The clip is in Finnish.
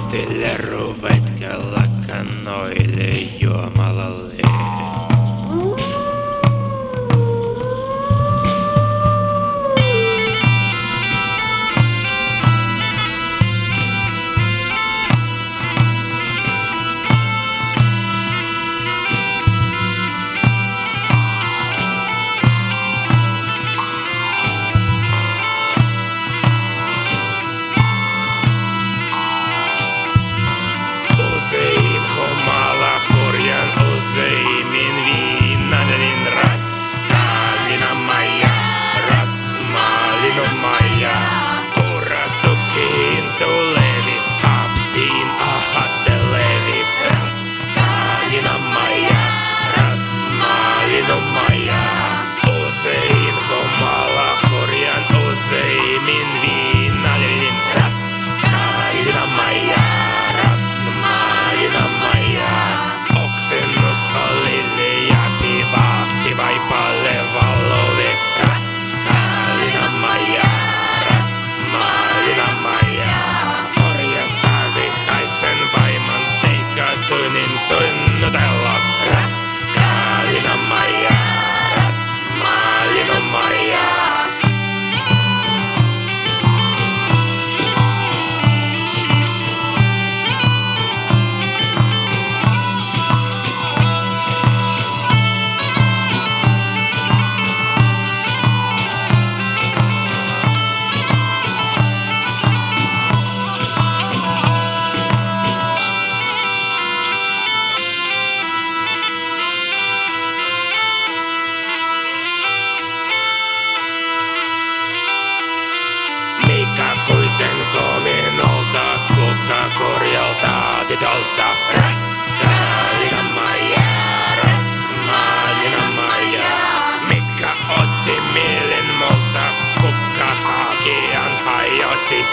Stille ruvetkella kannoille juomalalle. Usein hommalla korjaan useimmin viinallinen raskaalina Maija, rasmaalina Maija. Oksennus oli liiati vahti vaipalle valove raskaalina Maija, rasmaalina Maija. Korjata vihaisen vaimon seikatunin tunnutella raskaalina Maija. Mikä kuitenko minulta kuka korjalta titolta raskaalina Maija, rasmaalina Maija. Mikä otti mielen multa kuka hakijan hajotti